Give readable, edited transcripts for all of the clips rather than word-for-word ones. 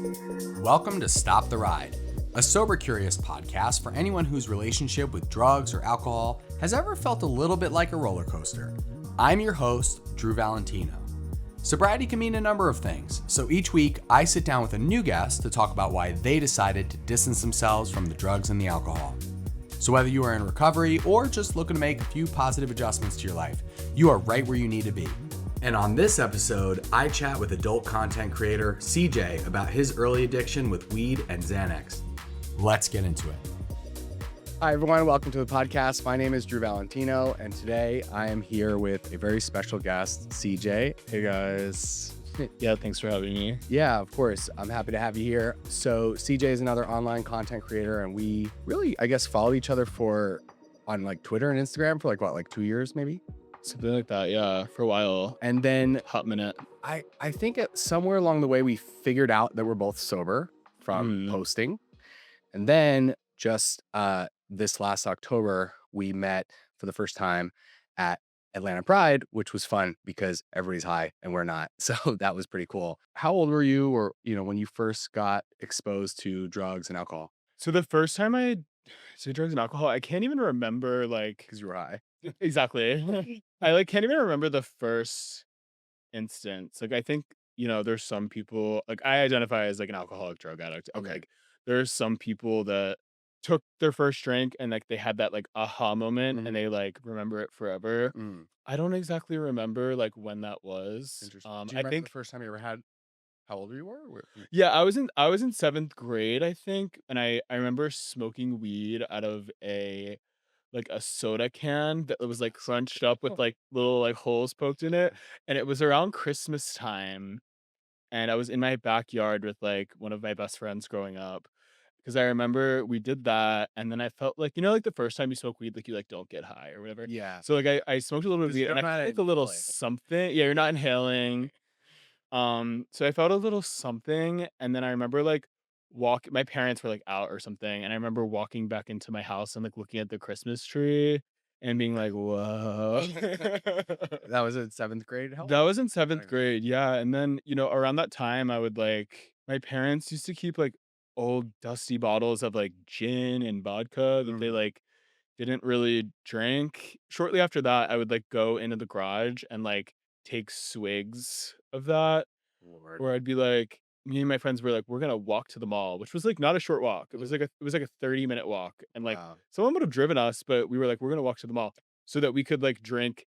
Welcome to Stop the Ride, a sober curious podcast for anyone whose relationship with drugs or alcohol has ever felt a little bit like a roller coaster. I'm your host, Drew Valentino. Sobriety can mean a number of things, so each week I sit down with a new guest to talk about why they decided to distance themselves from the drugs and the alcohol. So whether you are in recovery or just looking to make a few positive adjustments to your life, you are right where you need to be. And on this episode, I chat with adult content creator CJ about his early addiction with weed and Xanax. Let's get into it. Hi, everyone. Welcome to the podcast. My name is Drew Valentino, and today I am here with a very special guest, CJ. Hey, guys. Yeah, thanks for having me. Yeah, of course. I'm happy to have you here. So CJ is another online content creator, and we really, I guess, followed each other on like Twitter and Instagram for like 2 years, maybe? Something like that, yeah, for a while. And then Hot minute. I think somewhere along the way, we figured out that we're both sober from posting. And then just this last October, we met for the first time at Atlanta Pride, which was fun because everybody's high and we're not. So that was pretty cool. How old were you or, when you first got exposed to drugs and alcohol? So the first time I did drugs and alcohol, I can't even remember Because you were high. exactly. I can't even remember the first instance. I think, there's some people I identify as an alcoholic drug addict. And Okay. there's some people that took their first drink and they had that aha moment and they remember it forever. I don't exactly remember when that was. Interesting. Do you I remember think the first time you ever had how old you were? yeah, I was in 7th grade, I think, and I remember smoking weed out of a soda can that was crunched up with little holes poked in it, and it was around Christmas time, and I was in my backyard with one of my best friends growing up. Because I remember we did that, and then I felt the first time you smoke weed, you don't get high or whatever. Yeah. So I smoked a little bit of 'Cause weed, you're and I not felt a little inhaling. something. Yeah, you're not inhaling. So I felt a little something, and then I remember my parents were out or something, and I remember walking back into my house and looking at the Christmas tree and being like, "Whoa." That was in 7th grade? How That old? was in 7th grade, yeah, and then, around that time, I would my parents used to keep old dusty bottles of gin and vodka that they didn't really drink. Shortly after that, I would go into the garage and take swigs of that. Lord. Or I'd be me and my friends were we're gonna walk to the mall, which was not a short walk. It was a 30-minute walk. And Wow. someone would have driven us, but we were we're gonna walk to the mall so that we could drink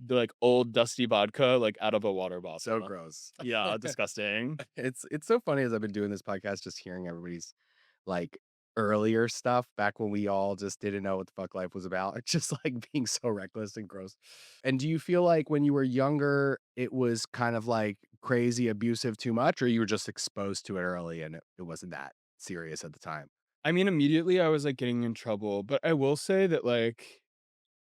the old dusty vodka out of a water So bottle. gross. Yeah, disgusting. It's so funny as I've been doing this podcast, just hearing everybody's like earlier stuff back when we all just didn't know what the fuck life was about. It's just being so reckless and gross. And do you feel like when you were younger, it was kind of crazy abusive too much, or you were just exposed to it early and it wasn't that serious at the time? I mean, immediately I was getting in trouble, but I will say that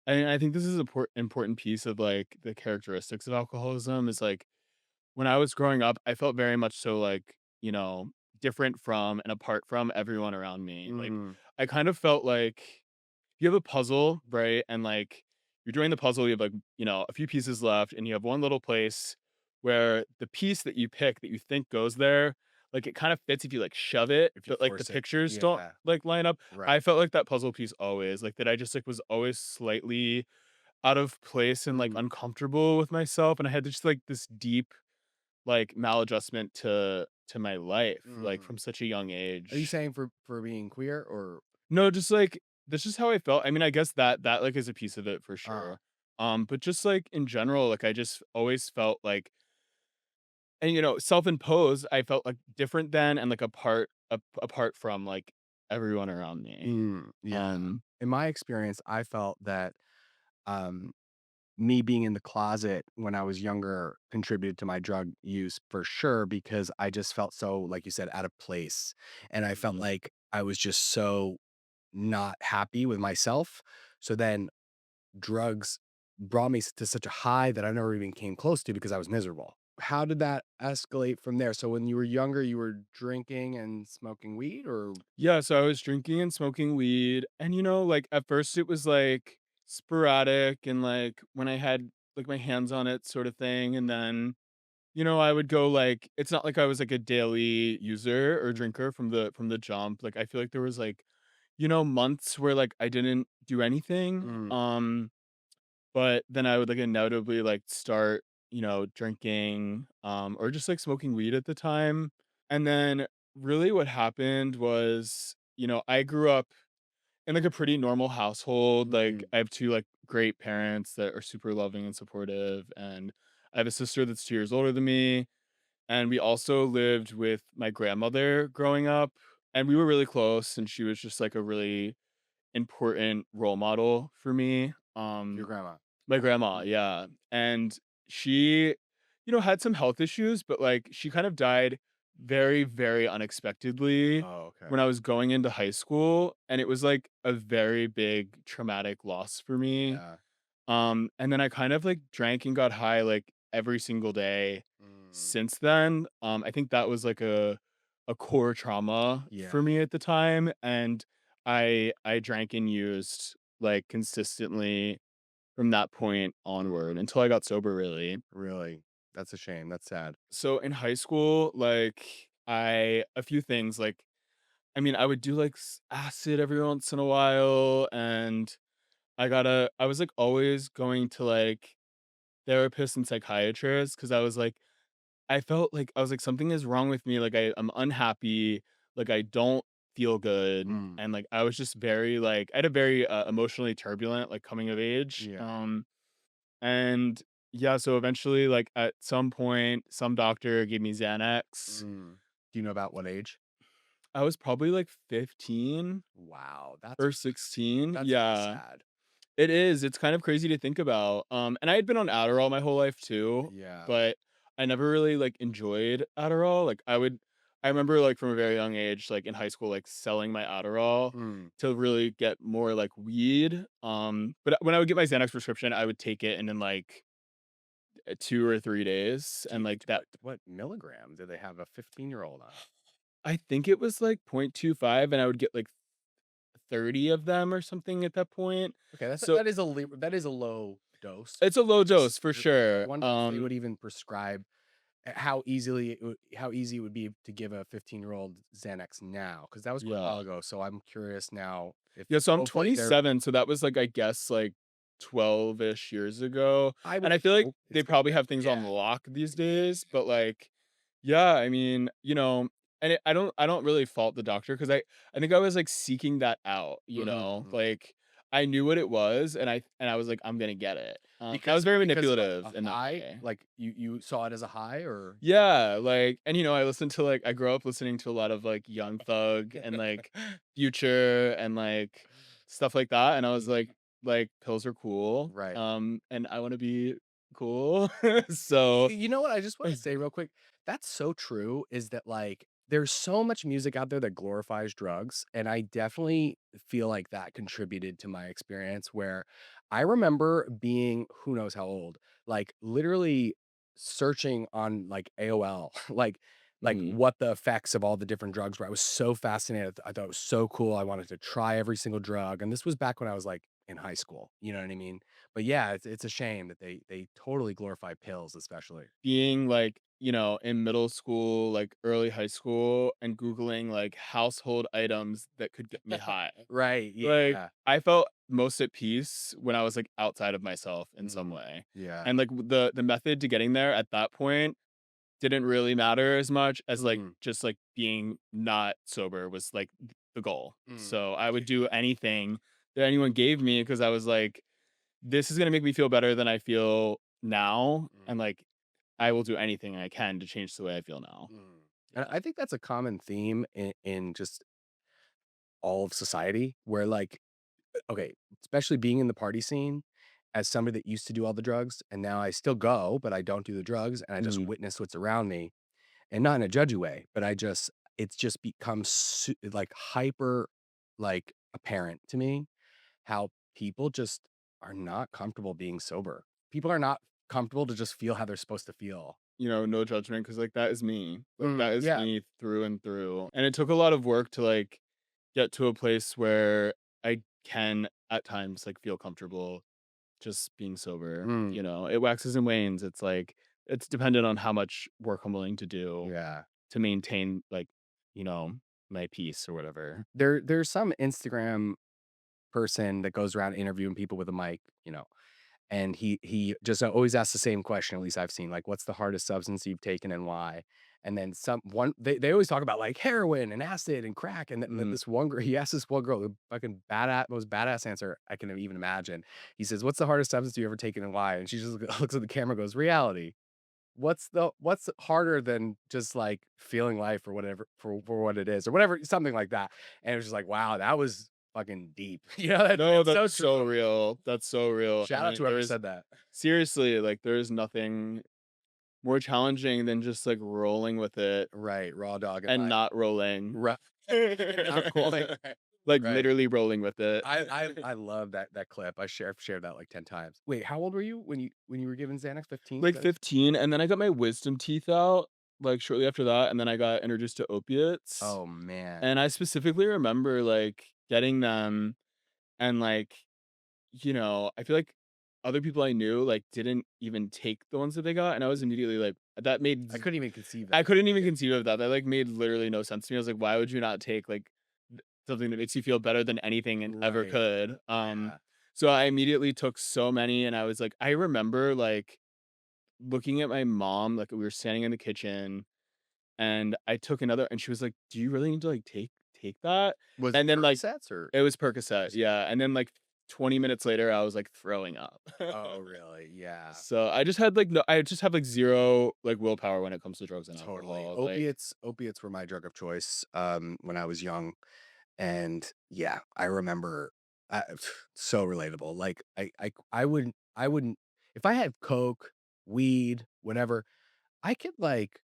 and I think this is a important piece of the characteristics of alcoholism is when I was growing up, I felt very much so different from and apart from everyone around me. Mm, I kind of felt you have a puzzle, right? And you're doing the puzzle, you have a few pieces left, and you have one little place where the piece that you pick that you think goes there, it kind of fits if you shove it, if you but the force it. pictures don't Yeah. line up. Right. I felt like that puzzle piece always, that I just was always slightly out of place and Mm, uncomfortable with myself, and I had just this deep maladjustment to my life, mm. from such a young Are you age. saying for being queer or No, just that's just how I felt. I mean, I guess that is a piece of it for uh sure. But just in general, I just always felt and self-imposed, I felt different than and apart from everyone around me. yeah. Um, In my experience, I felt that um me being in the closet when I was younger contributed to my drug use for sure because I just felt so, like you said, out of place. And I felt mhm. like I was just so not happy with myself. So then drugs brought me to such a high that I never even came close to because I was miserable. How did that escalate from there? So when you were younger, you were drinking and smoking weed or Yeah, so I was drinking and smoking weed, and at first it was sporadic and when I had my hands on it sort of thing, and then I would go, like it's not like I was, like, a daily user or drinker from the jump. Like, I feel like there was, like, months where, like, I didn't do anything, Mm, but then I would, like, inevitably, like, start, drinking, or just, like, smoking weed at the time. And then really what happened was, I grew up in, like, a pretty normal household. Like, mm, I have 2, like, great parents that are super loving and supportive, and I have a sister that's 2 years older than me, and we also lived with my grandmother growing up, and we were really close, and she was just, like, a really important role model for me. your grandma. My grandma, Mm. yeah, and she, had some health issues, but, like, she kind of died very, very unexpectedly Oh, okay. when I was going into high school, and it was, like, a very big traumatic loss for me. Yeah. And then I kind of, like, drank and got high, like, every single day Mm, since then. I think that was, like, a core trauma yeah, for me at the time, and I drank and used, like, consistently from that point onward until I got sober, really. really. That's a shame. That's sad. So in high school, like, a few things, like, I mean, I would do, like, acid every once in a while, and I was, like, always going to, like, therapists and psychiatrists because I was, like, I felt like I was like, "Something is wrong with me." Like, I'm unhappy, like, I don't feel good, Mm, and, like, I was just very, like I had a very, emotionally turbulent, like, coming of age. yeah. And yeah, so eventually, like, at some point, some doctor gave me Xanax. Mm. Do you know about what age? I was probably, like, 15 Wow, that's or 16. that's really Yeah, sad. it is. It's kind of crazy to think about. And I had been on Adderall my whole life too, Yeah. but I never really, like, enjoyed Adderall. Like, I remember, like, from a very young age, like, in high school, like, selling my Adderall Mm. to really get more, like, weed. But when I would get my Xanax prescription, I would take it and in, like, 2 or 3 days, Do and, you, like, that what milligram do they have a 15-year-old on? I think it was, like, 0.25, and I would get, like, 30 of them or something at that point. Okay, So, that is a low dose. it's a low dose Just for just wondering I sure. wonder if they would even prescribe how easy it would be to give a 15-year-old Xanax now, because that was quite a Yeah. while ago, so I'm curious now if Yeah, so I'm hopefully they're 27, so that was, like, I guess, like, 12-ish years ago, I and would I feel like hope they it's gonna probably get have things yeah. on lock these days, but, like, yeah, I mean, and I don't really fault the doctor because I think I was, like, seeking that out, Mhm, mhm. like, I knew what it was, and I was like, "I'm gonna get it." I was Because very because manipulative a in that high, way. like, you saw it as a high or Yeah, like, and, I listened to, like I grew up listening to a lot of, like, Young Thug and, like, Future and, like, stuff like that, and I was like, "Pills are cool, right. and I wanna be cool." So You know what? I just want to say real quick. That's so true. Is that like there's so much music out there that glorifies drugs, and I definitely feel like that contributed to my experience. Where I remember being who knows how old, like literally searching on like AOL, like Mhm. what the effects of all the different drugs were. I was so fascinated. I thought it was so cool. I wanted to try every single drug, and this was back when I was like in high school. You know what I mean? But yeah, it's a shame that they totally glorify pills, especially. Being, like, in middle school, like, early high school, and Googling, like, household items that could get me high. Right, Like, yeah. I felt most at peace when I was, like, outside of myself in some Mm, way, yeah. and, like, the method to getting there at that point didn't really matter as much as, like, Mm, just, like, being not sober was, like, the goal. mm. So, I You would do anything that anyone gave me because I was like, "This is gonna make me feel better than I feel now," mm, and, like, I will do anything I can to change the way I feel now. mm. And Yeah. I think that's a common theme in just all of society where, like, okay, especially being in the party scene as somebody that used to do all the drugs, and now I still go, but I don't do the drugs, and I just Mhm. witness what's around me, and not in a judgy way, but it's just become like, hyper, like, apparent to me how people just are not comfortable being sober. People are not comfortable to just feel how they're supposed to feel. No judgment, because like, that is me. Like, Mm, that is yeah. me through and through, and it took a lot of work to, like, get to a place where I can, at times, like, feel comfortable just being sober. Mm, It waxes and wanes. It's like it's dependent on how much work I'm willing to do Yeah. to maintain, like, you know, my peace or whatever. There's some Instagram person that goes around interviewing people with a mic, and he just always asks the same question, at least I've seen, like, "What's the hardest substance you've taken and why?" And then they always talk about, like, heroin and acid and crack, and th Mhm. this one girl he asked this one girl, the fucking most badass answer I can even imagine. He says, "What's the hardest substance you ever taken and why?" And she just looks at the camera and goes, "Reality." What's harder than just, like, feeling life or whatever for what it is or whatever, something like that. And it was just like, wow, that was fucking deep. No, It's so that's so true. real. That's so real. Shout out to There whoever is said that. seriously, like, there is nothing more challenging than just, like, rolling with it Right, raw dog and and life. not rolling. Right. Not rolling. Like, Right. literally rolling with it. I love that clip. I've shared that like 10 times. Wait, how old were you when you were given Xanax? 15, you Like, said? 15, and then I got my wisdom teeth out, like, shortly after that, and then I got introduced to opiates, Oh, man. and I specifically remember, like, getting them and, like, I feel like other people I knew, like, didn't even take the ones that they got, and I was immediately like that made I couldn't even conceive I that. couldn't even conceive of that. That, like, made literally no sense to me. I was like, "Why would you not take, like, something that makes you feel better than anything and ever Right. could?" Yeah. So I immediately took so many, and I was like I remember, like, looking at my mom, like, we were standing in the kitchen, and I took another and she was like, "Do you really need to, like, take that?" Was it And then, like Percocets or it was Percocet, Percocet? yeah, and then, like, 20 minutes later, I was, like, throwing up. Oh, really? Yeah. So, I just have, like, 0, like, willpower when it comes to drugs and Totally. alcohol, like Opiates were my drug of choice, when I was young, and yeah, I remember, uh, so relatable. Like, I wouldn't if I had coke, weed, whatever, I could, like,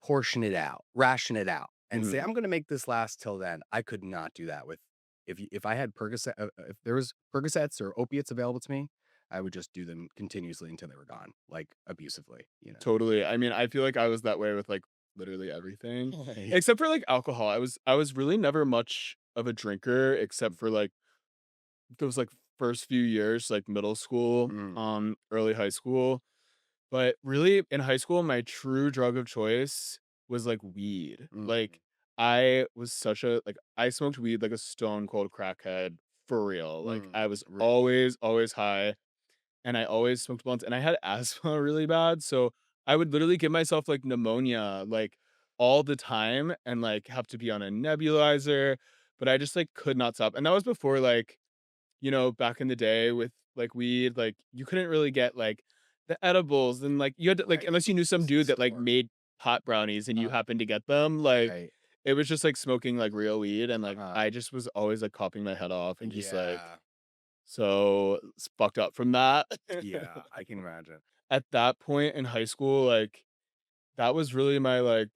portion it out, ration it out, and say, mhm, "I'm gonna make this last till then." I could not do that with if I had if there was Percocets or opiates available to me, I would just do them continuously until they were gone, like, abusively. totally. I mean, I feel like I was that way with, like, literally everything, Yeah. except for, like, alcohol. I was really never much of a drinker except for, like, those, like, first few years, like, middle school, Mm, early high school. But really, in high school, my true drug of choice was, like, weed. mm, Like, I was such a like, I smoked weed like a stone cold crackhead for real. Like, I was really? always, always high, and I always smoked blunts, and I had asthma really bad, so I would literally give myself, like, pneumonia, like, all the time and, like, have to be on a nebulizer, but I just, like, could not stop. And that was before, like, back in the day with, like, weed, like, you couldn't really get, like, the edibles and, like, you had to like, Right. unless you knew some It's the dude that, like, store. made pot brownies and you Uh, happened to get them, like, right. it was just, like, smoking, like, real weed, and, like, Uh-huh. I just was always, like, coughing my head off and just, like, Yeah. so fucked up from that. Yeah, I can imagine. At that point in high school, like, that was really my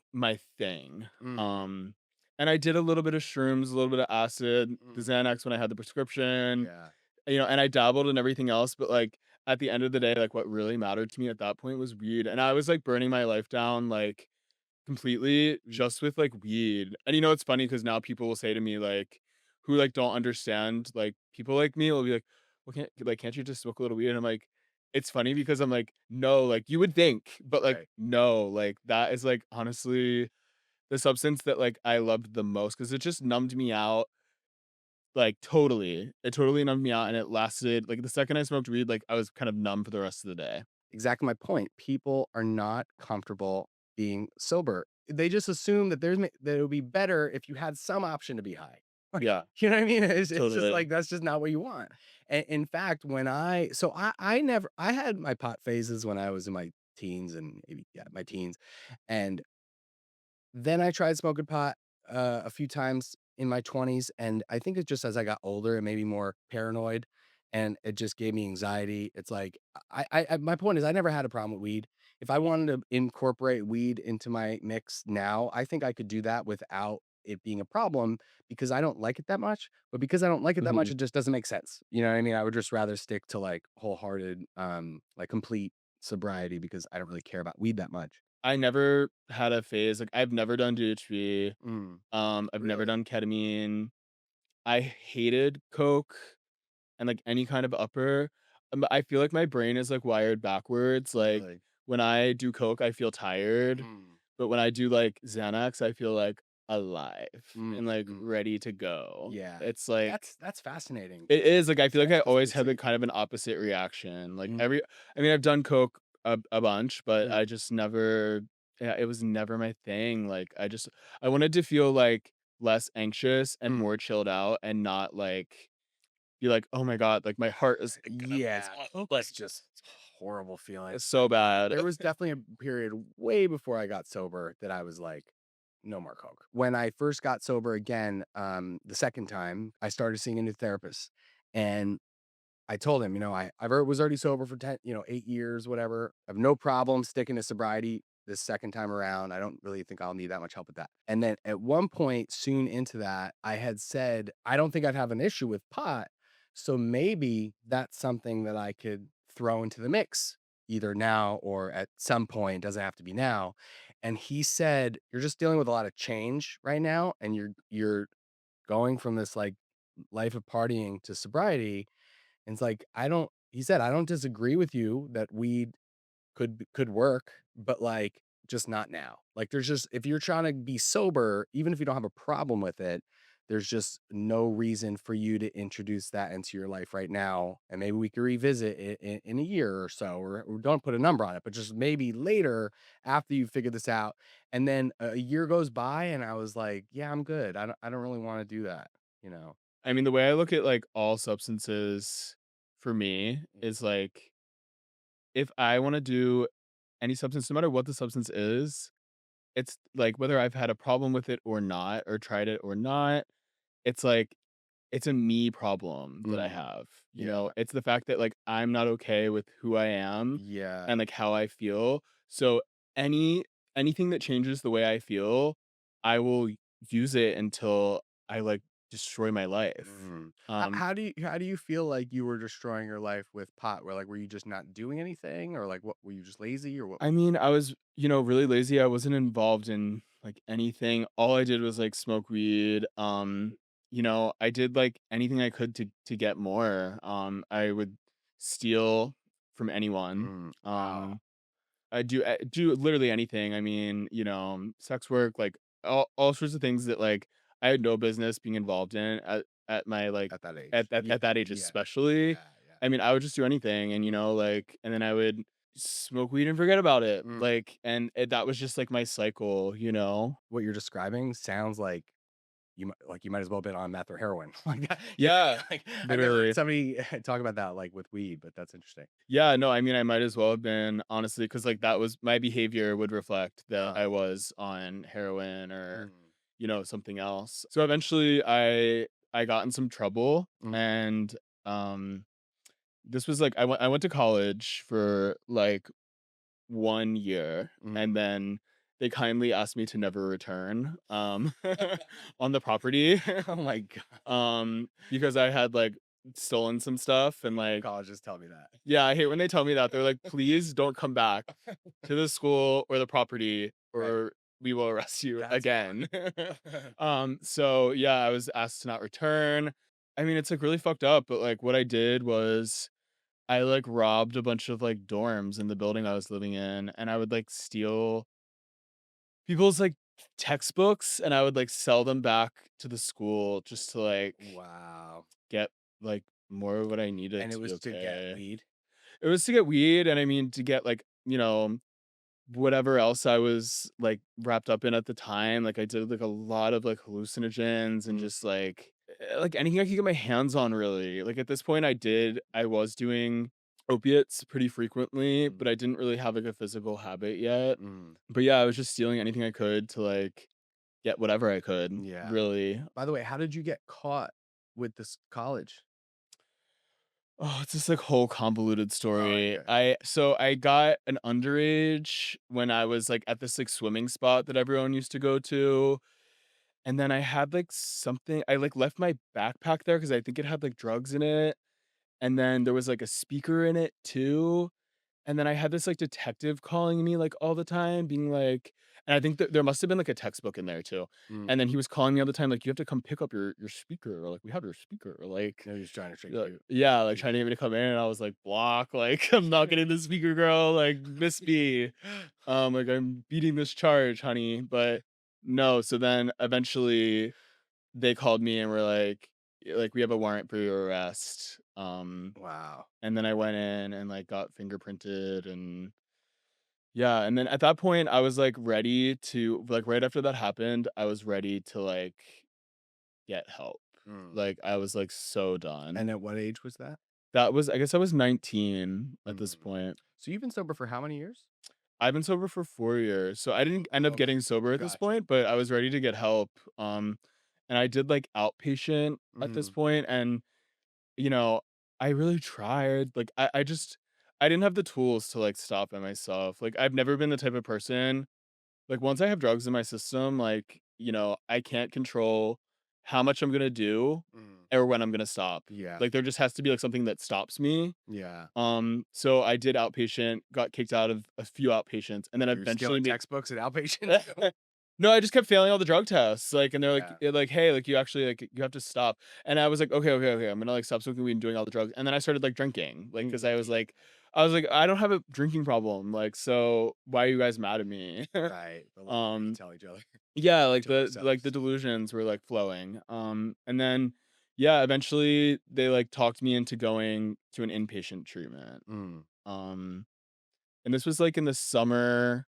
thing, Mm, and I did a little bit of shrooms, a little bit of acid, the mm, Xanax when I had the prescription, yeah. and I dabbled in everything else, but, like, at the end of the day, like, what really mattered to me at that point was weed, and I was, like, burning my life down, like, completely Mm, just with, like, weed. And, it's funny because now people will say to me, like, who, like, don't understand, like, people like me will be like, "Well, can't you just smoke a little weed?" And I'm like it's funny because I'm like, "No, like, you would think, but, like, right. no, like, that is, like, honestly the substance that, like, I loved the most because it just numbed me out, like, totally. It totally numbed me out, and it lasted like, the second I smoked weed, like, I was kind of numb for the rest of the day. Exactly my point. People are not comfortable being sober. They just assume that that it would be better if you had some option to be high. Like, Yeah, you know what I mean? It's just totally. like that's just not what you want. And in fact, when I never I had my pot phases when I was in my teens and maybe yeah, my teens. And then I tried smoking pot, a few times in my 20s, and I think it's just as I got older and maybe more paranoid, and it just gave me anxiety. It's like my point is I never had a problem with weed. If I wanted to incorporate weed into my mix now, I think I could do that without it being a problem because I don't like it that much. But because I don't like it that much, Mhm. it just doesn't make sense. You know what I mean? I would just rather stick to like wholehearted, like complete sobriety because I don't really care about weed that much. I never had a phase, like, I've never done DHB, Mm, I've never really? done ketamine. I hated coke and, like, any kind of upper, I feel like my brain is, like, wired backwards, like, Really? when I do coke, I feel tired, Mm, but when I do, like, Xanax, I feel, like, alive mm, and, like, mm. ready to go. Yeah. It's like That's fascinating. it is, like, I feel like I always had, Specificity. like, kind of an opposite reaction, like, Mm, I mean, I've done coke a bunch, but mm, I just never yeah, it was never my thing, like, I wanted to feel, like, less anxious and mm. more chilled out and not, like, be like, "Oh my god, like, my heart is, like, gonna Yeah, explode," it's like, just horrible feeling. it's so bad. There was definitely a period way before I got sober that I was like, no more coke. When I first got sober again, the second time, I started seeing a new therapist, and I told him, was already sober for 10, 8 years, whatever. I have no problem sticking to sobriety this second time around. I don't really think I'll need that much help with that. And then at one point, soon into that, I had said, I don't think I'd have an issue with pot. So maybe that's something that I could throw into the mix either now or at some point. Doesn't have to be now. And he said, you're just dealing with a lot of change right now. And you're going from this like life of partying to sobriety, and it's like, he said, "I don't disagree with you that weed could work, but, like, just not now." Like, there's just if you're trying to be sober, even if you don't have a problem with it, there's just no reason for you to introduce that into your life right now, and maybe we could revisit it in a year or so, or don't put a number on it, but just maybe later after you figure this out, and then a year goes by, and I was like, "Yeah, I'm good. I don't really wanna do that," you know? I mean, the way I look at, like, all substances for me Mm, is, like, if I wanna do any substance, no matter what the substance is, it's, like, whether I've had a problem with it or not, or tried it or not, it's, like, it's a me problem that I mm, have, you know? yeah, It's the fact that, like, I'm not okay with who I am yeah. and, like, how I feel, so any anything that changes the way I feel, I will use it until I, like, destroy my life. Mhm. How Um how do you feel like you were destroying your life with pot? Were you just not doing anything, or, like, what were you just lazy, or what? I mean, I was, really lazy. I wasn't involved in like anything. All I did was like smoke weed. I did like anything I could to get more. I would steal from anyone. Wow. I do literally anything. I mean, sex work, like all sorts of things that like I had no business being involved in at my like At that age. at that age Yeah, especially. yeah, yeah. I mean, I would just do anything, and like, and then I would smoke weed and forget about it, Mm. like, and that was just like my cycle. What you're describing sounds like you might as well have been on meth or heroin. Like that. Yeah, Yeah, like, I've never heard literally. somebody talk about that, like, with weed, but that's interesting. Yeah, no, I mean, I might as well have been, honestly, because like that was my behavior would reflect that Uh, I was on heroin or, mm, something else. So eventually I got in some trouble, mm, and um this was like I went to college for like 1 year, mm. and then they kindly asked me to never return on the property. Oh my god. Because I had like stolen some stuff and like Colleges tell me that. yeah, I hate when they tell me that. They're like, "Please don't come back to the school or the property Right. or we will arrest you That's again." funny. So yeah, I was asked to not return. I mean, it's like really fucked up, but like what I did was I like robbed a bunch of like dorms in the building I was living in, and I would like steal people's like textbooks, and I would like sell them back to the school just to like Wow. get like more of what I needed And it to be was to get okay. weed? It was to get weed, and I mean to get like, whatever else I was like wrapped up in at the time. Like I did like a lot of like hallucinogens and Mm, just like anything I could get my hands on really. Like at this point I was doing opiates pretty frequently, mm, but I didn't really have like a physical habit yet. mm. But yeah, I was just stealing anything I could to like get whatever I could, Yeah. really. By the way, how did you get caught with this college? Oh, it's this like whole convoluted Oh, story. yeah. I got an underage when I was like at this like swimming spot that everyone used to go to. And then I had like something I like left my backpack there because I think it had like drugs in it. And then there was like a speaker in it too. And then I had this, like, detective calling me, like, all the time, being like and I think that there must have been, like, a textbook in there too. Mm. And then he was calling me all the time, like, "You have to come pick up your speaker," or like, "We have your speaker," or like, They're just trying to trick you. yeah, like, You. trying to get me to come in, and I was like, "Block," like, "I'm not getting the speaker, girl," like, "Miss me." Like, "I'm beating this charge, honey," but no, so then eventually they called me and were like, "We have a warrant for your arrest." Wow. And then I went in and, like, got fingerprinted and yeah, and then at that point, I was, like, ready to like, right after that happened, I was ready to, like, get help. Mm. Like, I was, like, so done. And at what age was that? That was I guess I was 19 at this Mm. point. So you've been sober for how many years? I've been sober for 4 years, so I didn't end up Okay. getting sober at this Gotcha. point, but I was ready to get help, and I did, like, outpatient at this Mm. point, and, you know, I really tried, like, I just I didn't have the tools to, like, stop by myself, like, I've never been the type of person like, once I have drugs in my system, like, I can't control how much I'm gonna do Mm. or when I'm gonna stop. Yeah. Like, there just has to be, like, something that stops me. Yeah. So I did outpatient, got kicked out of a few outpatients, and then You're eventually stealing made textbooks at outpatient? No, I just kept failing all the drug tests, like, and Yeah. they're like, "Hey, like, you actually, like, you have to stop." And I was like, "Okay, okay, okay, I'm gonna, like, stop smoking weed and doing all the drugs." And then I started, like, drinking, like, because I was like, "I don't have a drinking problem, like, so why are you guys mad at me?" Right. The lies we Um, tell each other. yeah, like, To the ourselves. delusions were, like, flowing, and then, yeah, eventually, they, like, talked me into going to an inpatient treatment, Mm. um, and this was, like, in the summer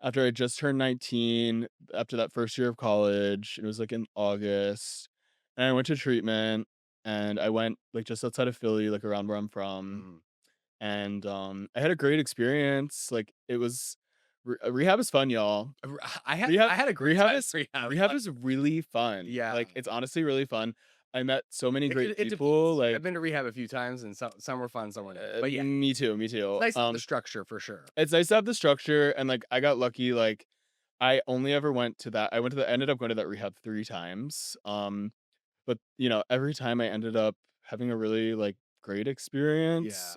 after I just turned 19, after that first year of college. It was, like, in August, and I went to treatment, and I went, like, just outside of Philly, like, around where I'm from, Mm. and, I had a great experience, like, it was rehab is fun, y'all. R I had Rehab I had a great rehab time is in rehab, rehab is really fun, yeah. like, it's honestly really fun. I met so many great It people, depends. I've like been to rehab a few times, and some were fun, some were not. But yeah, me too, me it's too, nice to have the structure for sure. it's nice to have the structure, and, like, I got lucky, like, I only ever went to that I went to the ended up going to that rehab 3 times, but, every time I ended up having a really, like, great experience, Yeah,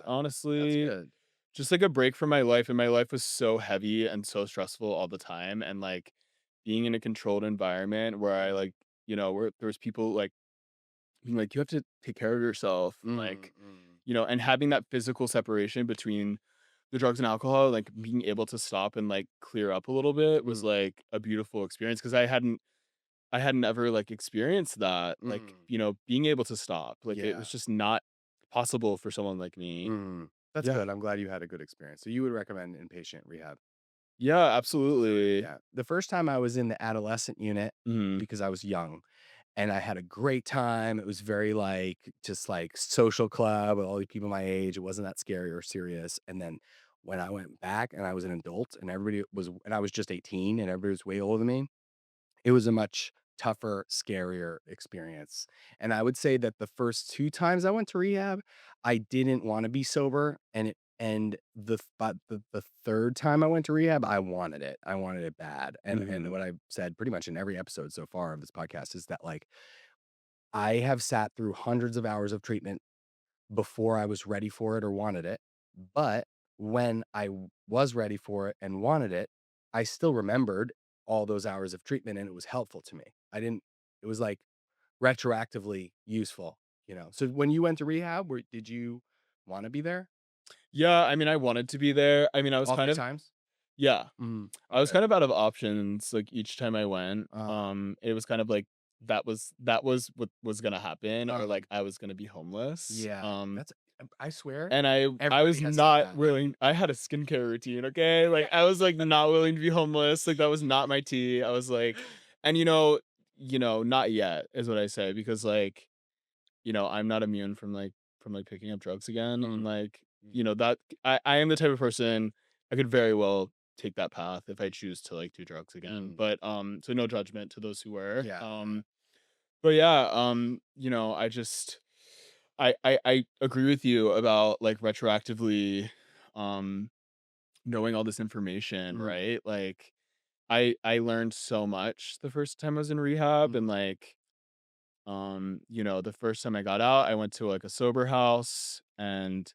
that's honestly. good. Just, like, a break from my life, and my life was so heavy and so stressful all the time, and, like, being in a controlled environment where I, like, where there was people, like, being like, "You have to take care of yourself," Mm, like, mm. and having that physical separation between the drugs and alcohol, like, being able to stop and, like, clear up a little bit was, Mm, like, a beautiful experience because I hadn't ever, like, experienced that, like, mm. being able to stop, like, it was Yeah. just not possible for someone like me. Mm. That's Yeah. good. I'm glad you had a good experience. So you would recommend inpatient rehab? Yeah, absolutely. Yeah. The first time I was in the adolescent unit Mhm. because I was young and I had a great time. It was very like just like social club with all these people my age. It wasn't that scary or serious. And then when I went back and I was an adult and I was just 18 and everybody was way older than me, it was a much tougher, scarier experience. And I would say that the first 2 times I went to rehab, I didn't wanna be sober, and the 3rd time I went to rehab, I wanted it. I wanted it bad. And Mhm. what I've said pretty much in every episode so far of this podcast is that, like, I have sat through hundreds of hours of treatment before I was ready for it or wanted it. But when was ready for it and wanted it, I still remembered all those hours of treatment and it was helpful to me. It was like retroactively useful. So when you went to rehab, did you want to be there Yeah, I mean, I wanted to be there. I mean, I was all kind 3 of times? yeah, Mm, I was okay. kind of out of options, like, each time I went. Uh-huh. It was kind of like that was what was gonna happen or, Uh-huh. like, I was gonna be homeless. Yeah. I swear And I everybody was has said not that. willing I had a skincare routine, okay? Like, I was, like, not willing to be homeless, like, that was not my tea. I was like and, not yet is what I say because, like, I'm not immune from picking up drugs again, and, Mm, like, mm, that I am the type of person I could very well take that path if I choose to, like, do drugs again, mm. but, so no judgment to those who were, Yeah. but yeah, I just I agree with you about, like, retroactively, um, knowing all this information, Mm, right? Like, I learned so much the first time I was in rehab and, mm, like, the first time I got out, I went to, like, a sober house, and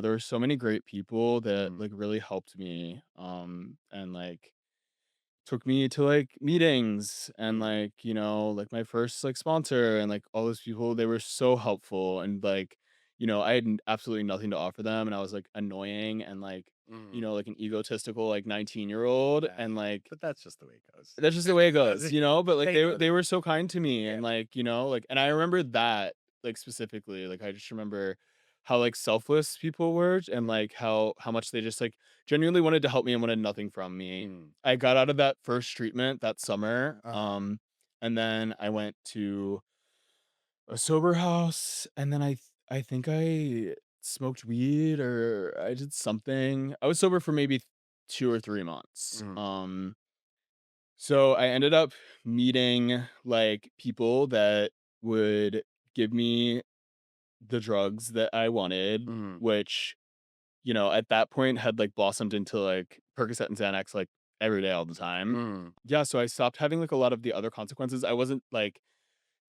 there were so many great people that Mm, like really helped me and like took me to like meetings and mm, like like my first like sponsor and like all those people, they were so helpful and like I had absolutely nothing to offer them and I was like annoying and like mm. like an egotistical like 19-year-old Yeah, and like but that's just the way it goes. that's just the way it That's goes, it. but like They know they that. were so kind to me Yeah. and like like and I remember that like specifically like I just remember how like selfless people were and Mm, like how much they just like genuinely wanted to help me and wanted nothing from me. mm. I got out of that first treatment that summer, Uh-huh. and then I went to a sober house, and then I think I smoked weed or I did something. I was sober for maybe 2 or 3 months. Mm, So I ended up meeting like people that would give me the drugs that I wanted, mm, which at that point had like blossomed into like Percocet and Xanax like every day all the time. mm, Yeah, so I stopped having like a lot of the other consequences. I wasn't like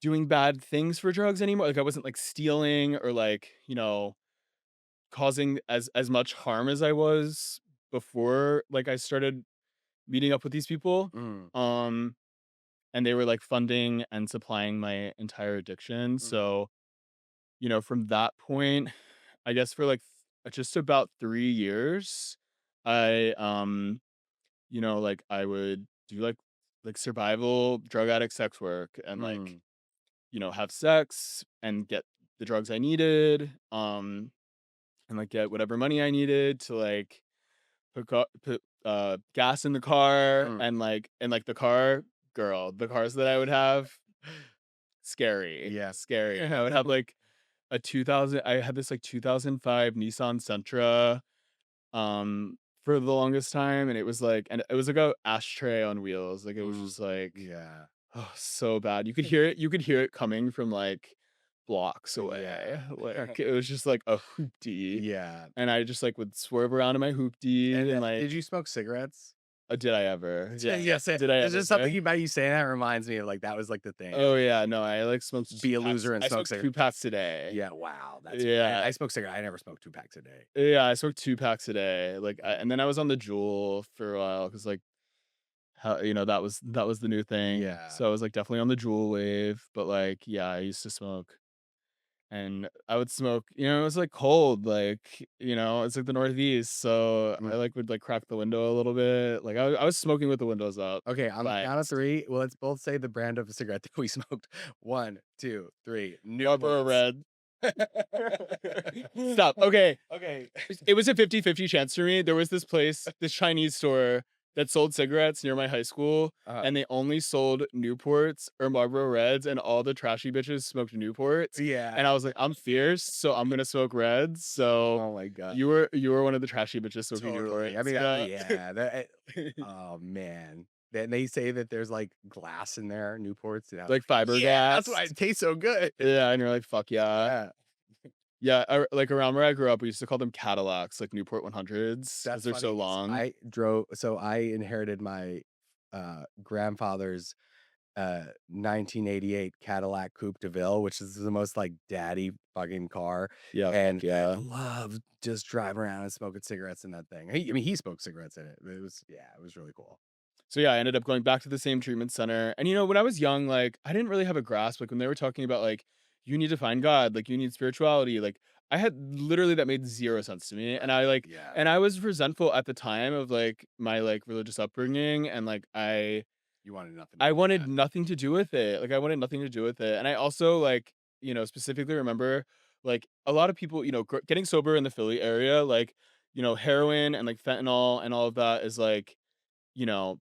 doing bad things for drugs anymore. Like I wasn't like stealing or like, causing as much harm as I was before like I started meeting up with these people. mm, Um and they were like funding and supplying my entire addiction. mm, So, from that point, I guess for like just about 3 years, I like I would do like survival drug addict sex work and like, mm, have sex and get the drugs I needed, and like get whatever money I needed to like put gas in the car mm. and like the car the cars that I would have scary, Yeah. scary. I would have like a 2000 I had this like 2005 Nissan Sentra for the longest time and it was like a ashtray on wheels. Like it was Mm, just like yeah. oh, so bad. You could hear it coming from like blocks Yeah. away. Like it was just like a hoopty. Yeah. And I just like would swerve around in my hoopty And, and like did you smoke cigarettes? did I ever? Yeah. Yes, Did I it's ever? just something about you saying that reminds me of, like, that was, like, the thing. Oh yeah, no, I like smoked Be 2 a packs. loser and I smoke smoked cigarettes. 2 packs a day. Yeah, wow, that's Yeah. I smoke cigarette I never smoked 2 packs a day. Yeah, I smoked 2 packs a day. Like and then I was on the Juul for a while cuz like how that was the new thing. Yeah. So I was like definitely on the Juul wave, but like yeah, I used to smoke and I would smoke, it was like cold like, it's like the Northeast, so I Mm. like would like crack the window a little bit. Like I was smoking with the windows up. Okay, on the But count of 3, well, let's both say the brand of a cigarette that we smoked. 1, 2, 3. Marlboro Newports. Red. Stop. Okay. Okay. It was a 50-50 chance for me. There was this place, this Chinese store that sold cigarettes near my high school, Uh, and they only sold Newports or Marlboro Reds, and all the trashy bitches smoked Newports. yeah. And I was like, I'm fierce, so I'm gonna smoke Reds. So Oh my god. you were one of the trashy bitches smoking Totally. I Newports. mean, Yeah. yeah, that oh, man. Then they say that there's, like, glass in there, Newports, and I was Like like, "Yeah, that's why fiberglass. it tastes so good." Yeah, and you're like, fuck yeah. Yeah. Yeah, like around where I grew up, we used to call them Cadillacs, like Newport 100s, because That's they're so funny. long. I inherited my, grandfather's, 1988 Cadillac Coupe de Ville, which is the most, like, daddy fucking car, Yeah, fuck and I yeah. loved just driving around and smoking cigarettes in that thing. I mean, he smoked cigarettes in it, but it was yeah, it was really cool. So yeah, I ended up going back to the same treatment center. And when I was young, like I didn't really have a grasp. Like when they were talking about like you need to find God, like you need spirituality, like I had literally that made zero sense to me. And Right. I like Yeah. and I was resentful at the time of like my like religious upbringing and like You wanted nothing to I do with wanted that. nothing to do with it. Like I wanted nothing to do with it. And I also like, specifically remember like a lot of people, getting sober in the Philly area, like, heroin and like fentanyl and all of that is like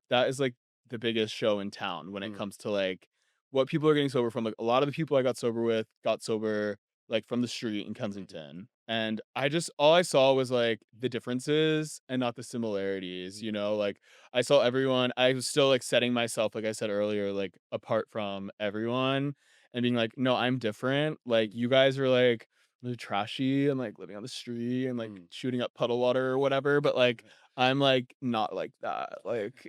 that is like the biggest show in town when it Mm, comes to like what people are getting sober from. Like a lot of the people I got sober with got sober like from the street in mhm, Kensington. And I just all I saw was like the differences and not the similarities, mm, like I saw everyone, I was still like setting myself, like I said earlier, like apart from everyone and being like, no, I'm different. Like you guys are like really trashy and like living on the street and like mm. shooting up puddle water or whatever. But like I'm, like, not like that, like,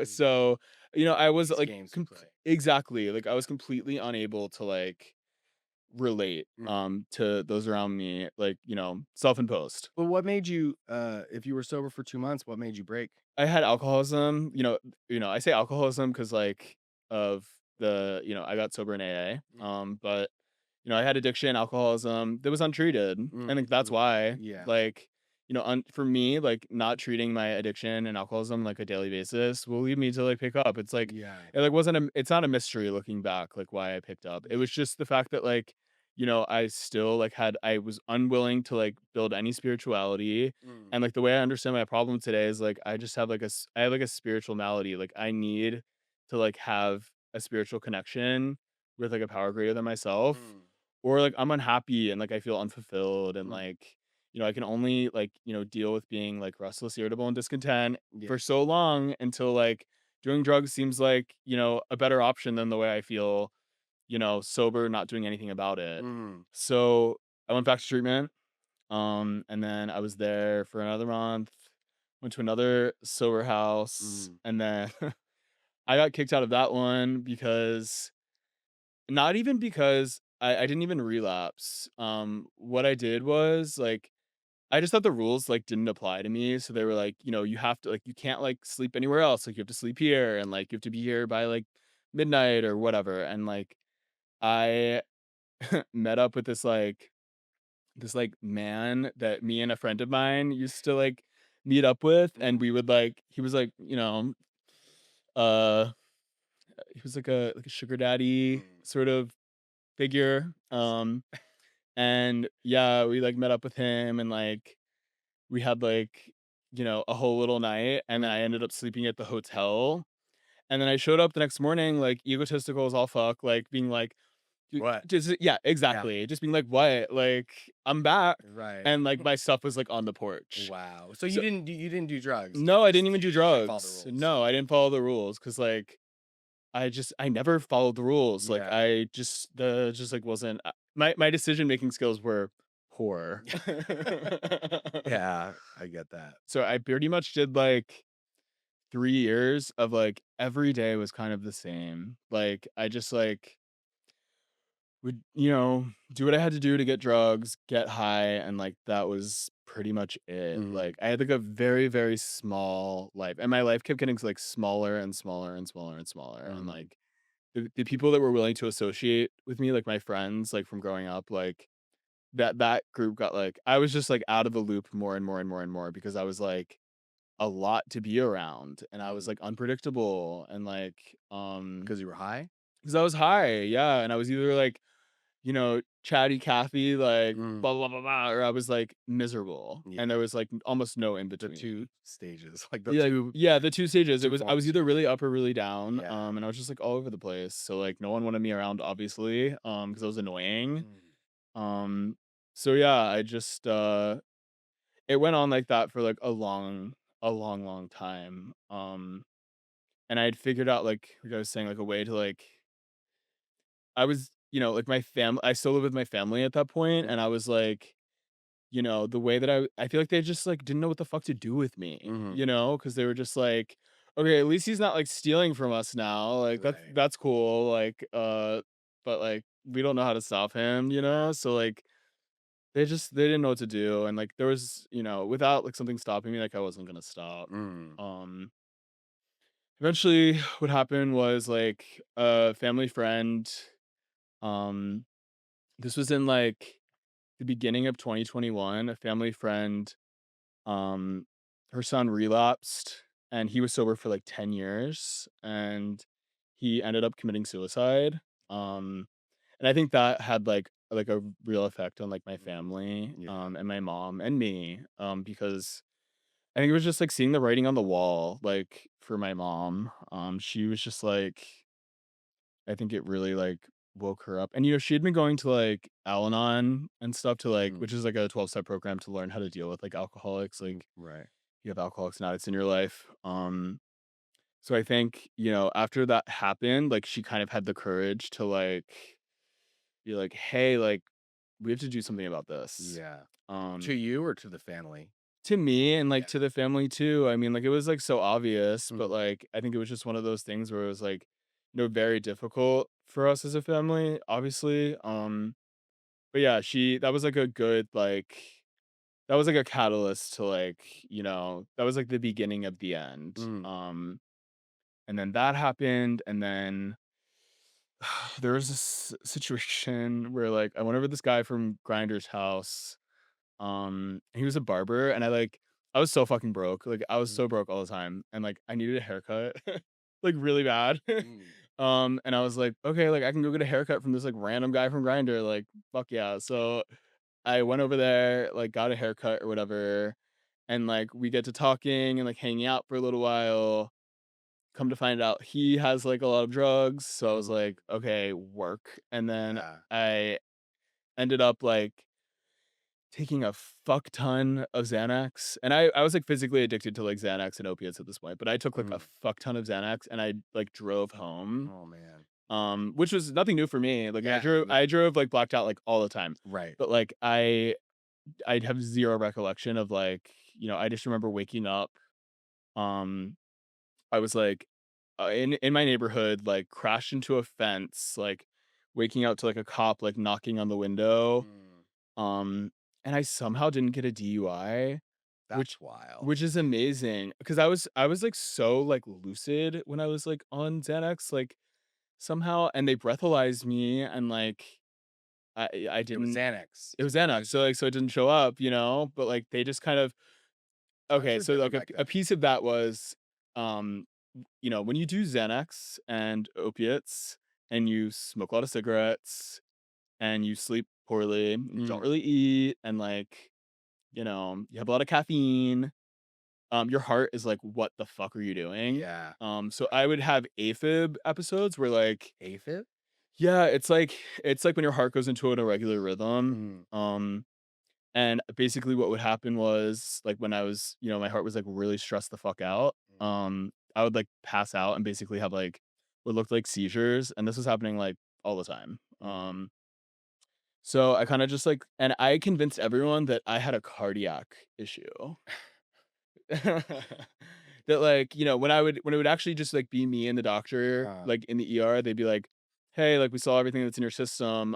so, I was, These like, games you play. exactly, like, I was completely unable to, like, relate Mm. to those around me, like, self-imposed. Well, what made you, if you were sober for 2 months, what made you break? I had alcoholism, I say alcoholism because like of I got sober in AA. Mm. But I had addiction, alcoholism that was untreated. I think that's Mm. why, Yeah. like, for me, like not treating my addiction and alcoholism like a daily basis will lead me to like pick up. It's like Yeah. it's not a mystery looking back, like why I picked up. It was just the fact that like, I still like I was unwilling to like build any spirituality. Mm. And like the way I understand my problem today is like I just have like I have like a spiritual malady. Like I need to like have a spiritual connection with like a power greater than myself. Mm. Or like I'm unhappy and like I feel unfulfilled and Mm. like I can only like deal with being like restless, irritable, and discontent Yeah. for so long until like doing drugs seems like a better option than the way I feel sober, not doing anything about it. Mm. So I went back to treatment. And then I was there for another month, went to another sober house, Mm. and then I got kicked out of that one because not even because I didn't even relapse. What I did was like I just thought the rules like didn't apply to me. So they were like, you have to like you can't like sleep anywhere else. Like you have to sleep here and like you have to be here by like midnight or whatever. And like I met up with this man that me and a friend of mine used to like meet up with, and Mm. we would like he was like uh he was like a sugar daddy Mm. sort of figure. And yeah, we like met up with him, and like we had like a whole little night, and then I Mm. ended up sleeping at the hotel. And then I showed up the next morning like egotistical as all fuck, like being like, What? just yeah, Yeah. exactly. Just being like, "What? Like, I'm back." Right. And, like, my stuff was, like, on the porch. Wow. So So you didn't do drugs. no, I didn't Just even do you didn't follow the drugs. rules. No, I didn't follow the rules because like, I never followed the rules. Like, Yeah. I just, like, wasn't my decision-making skills were poor. Yeah, I get that. So I pretty much did, like, 3 years of, like, every day was kind of the same. Like, I just, like would, do what I had to do to get drugs, get high, and like that was pretty much it. Mhm. Like I had like a very, very small life. And my life kept getting like smaller and smaller and smaller and smaller. And Mhm. like the people that were willing to associate with me, like my friends, like from growing up, like that group got like I was just like out of the loop more and more and more and more because I was like a lot to be around and I was Mhm. like unpredictable and like Because you were high? because I was high, yeah. And I was either like chatty Cathy, like, Mm. blah, blah, blah, blah, or I was, like, miserable, Yeah. and there was, like, almost no in The 2 between. stages, like the Yeah, 2 yeah, the 2 stages, 2 I was forms. either really up or really down, Yeah. and I was just, like, all over the place, so, like, no one wanted me around, obviously, because I was annoying, Mm. um, so, yeah, I just, it went on like that for, like, a long, long time, and I had figured out, like I was saying, like, a way to, like I was like, I still live with my family at that point, and Mm. I was like the way that I feel like they just, like, didn't know what the fuck to do with me, Mhm. because they were just like, "Okay, at least he's not, like, stealing from us now, like, Right. that's cool, like, but, like, we don't know how to stop him," So, like, they didn't know what to do, and, like, there was without, like, something stopping me, like, I wasn't gonna stop. Mm. Um, Eventually, what happened was, like, a family friend, um this was in, like, the beginning of 2021, a family friend, um, her son relapsed, and he was sober for, like, 10 years, and he ended up committing suicide, um, and I think that had, like, a real effect on, like, my Mm. family, Yeah. and my mom and me, because I think it was just, like, seeing the writing on the wall, like, for my mom, she was just, like I think it really, like, woke her up, and, she had been going to, like, Al-Anon and stuff to, like Mm. which is, like, a 12-step program to learn how to deal with, like, alcoholics, Mm. like, Right. you have alcoholics and addicts in your life, so I think, after that happened, like, she kind of had the courage to, like, be like, "Hey, like, we have to do something about this." Yeah. To Um, you or to the family? to me and, like, Yeah. to the family too, I mean, like, it was, like, so obvious, but, Mhm. like, I think it was just one of those things where it was, like, very difficult for us as a family, obviously, but yeah, that was like a good that was like a catalyst to that was like the beginning of the end. Mm, And then that happened, and then there was this situation where like I went over to this guy from Grinder's house. He was a barber, and I was so fucking broke. Like I was mm, so broke all the time, and like I needed a haircut, like really bad. mm, And I was like, okay, like I can go get a haircut from this like random guy from Grinder. Like fuck yeah. So I went over there, like got a haircut or whatever, and like we get to talking and like hanging out for a little while. Come to find out he has like a lot of drugs, so I was mm, like, okay, work. And then yeah. I ended up like taking a fuck ton of Xanax, and I was, like, physically addicted to, like, Xanax and opiates at this point, but I took, like, a Mm. fuck ton of Xanax, and I, like, drove home, Oh man. which was nothing new for me, like, Yeah. I drove, like, blacked out, like, all the time, Right. but, like, I'd have 0 recollection of, like, I just remember waking up, um, I was, like, in my neighborhood, like, crashed into a fence, like, waking out to, like, a cop, like, knocking on the window, Mm, um, and I somehow didn't get a DUI, that's which wild. which is amazing because I was, like, so, like, lucid when I was, like, on Xanax, like, somehow and they breathalyzed me and, like, I It was didn't Xanax. it was Xanax, so, like, so it didn't show up, but, like, they just kind of Drugs okay, are so, like, different back a then. piece of that was, um, when you do Xanax and opiates and you smoke a lot of cigarettes and you sleep poorly and you don't Mm, really eat and, like, you have a lot of caffeine. Your heart is like, "What the fuck are you doing?" yeah. So I would have AFib episodes where like AFib? yeah, it's like when your heart goes into an irregular rhythm. Mm, And basically what would happen was like when I was, my heart was like really stressed the fuck out. mm, I would like pass out and basically have like what looked like seizures, and this was happening like all the time. mm. So I kind of just like, and I convinced everyone that I had a cardiac issue. That like, when it would actually just like be me and the doctor, Uh, like in the ER, they'd be like, "Hey, like we saw everything that's in your system.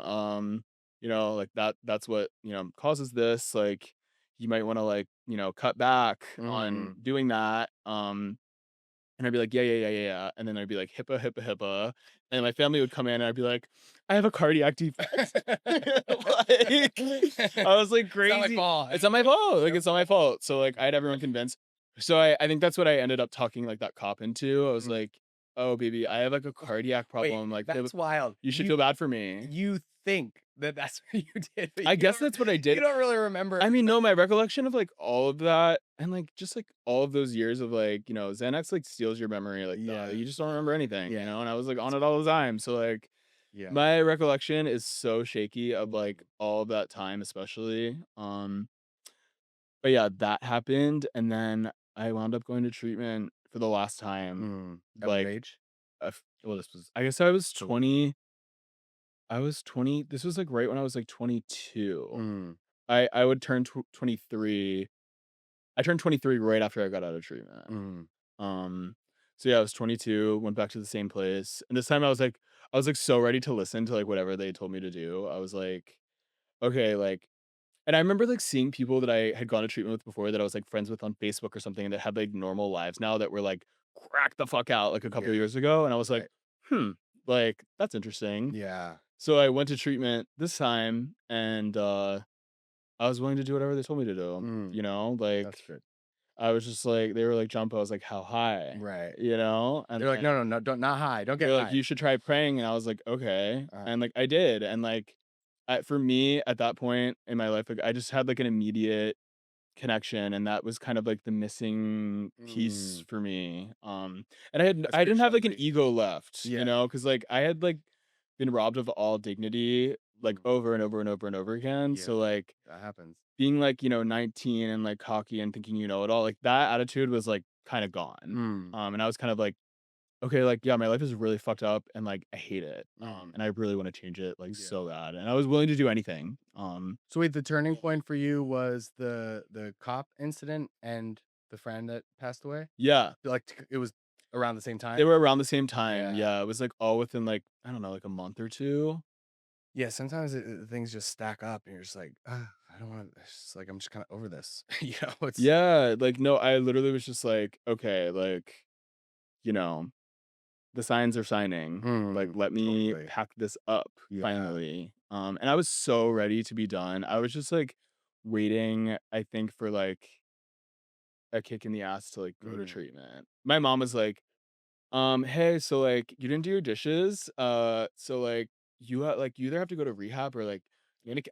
Like that's what, causes this. Like you might want to like, cut back on mm. doing that." And I'd be like, "Yeah, yeah, yeah, yeah, yeah." And then I'd be like, "HIPAA, HIPAA, HIPAA." And my family would come in and I'd be like, "I have a cardiac defect." Like, I was like It's not my crazy. fault. It's not my fault. Like, Yep. it's not my fault. So like I had everyone convinced. So I think that's what I ended up talking like that cop into. I was Mm. like, "Oh, baby, I have like a cardiac Wait, problem. Like, that's wild. you should feel bad for me." You think that that's what you did, but I you guess don't that's what I you did. don't really remember. I mean, no, my recollection of, like, all of that and, like, just, like, all of those years of, like, Xanax, like, steals your memory, like, Yeah. you just don't remember anything, Yeah. and I was, like, on it all the time, so, like, Yeah. my recollection is so shaky of, like, Mm, all of that time especially, but yeah, that happened, and then I wound up going to treatment for the last time, mm. At what like, age? well, this was I guess I was So 20 I was 20 this was, like, right when I was, like, 22. mm, I would turn 23 I turned 23 right after I got out of treatment. mm, Um, so yeah, I was 22, went back to the same place, and this time I was like so ready to listen to like whatever they told me to do. I was like, okay, like, and I remember like seeing people that I had gone to treatment with before that I was like friends with on Facebook or something that had like normal lives now that were like cracked the fuck out like a couple yeah, of years ago, and I was like, right. like that's interesting. Yeah. So I went to treatment this time, and I was willing to do whatever they told me to do. Mm, that's Like good. I was just like they were like, "Jump." I was like, "How high?" Right. And They're like, then "No, no, no, don't not high. Don't get they're like, high." "You should try praying." And I was like, "Okay." Uh, And like I did. And like for me at that point in my life, like I just had like an immediate connection, and that was kind of like the missing piece mm, for me. that's I didn't have like an reassuring. ego left, Yeah. because like I had like been robbed of all dignity like Mm, over and over and over and over again. yeah, So like that happens. being like, 19 and like cocky and thinking you know it all, like that attitude was like kind of gone. Mm, And I was kind of like, okay, like yeah, my life is really fucked up and like I hate it. mhm, And I really want to change it like yeah. so bad. And I was willing to do anything. So wait, the turning point for you was the cop incident and the friend that passed away? Yeah, Like, it was around the same they time? were around the same time. Yeah. Yeah, it was like all within like I don't know, like a month or two. Yeah, sometimes things just stack up and you're just like, I don't want to, it's just like, I'm just kind of over this. It's, Yeah, like, no, I literally was just like, "Okay, like, you know, the signs are signing. Like, let me totally. pack this up Yeah. finally." And I was so ready to be done. I was just, like, waiting, I think, for, like, a kick in the ass to, like, go to Mm. treatment. My mom was like, hey, so, like, you didn't do your dishes, so, like, you either have to go to rehab or, like,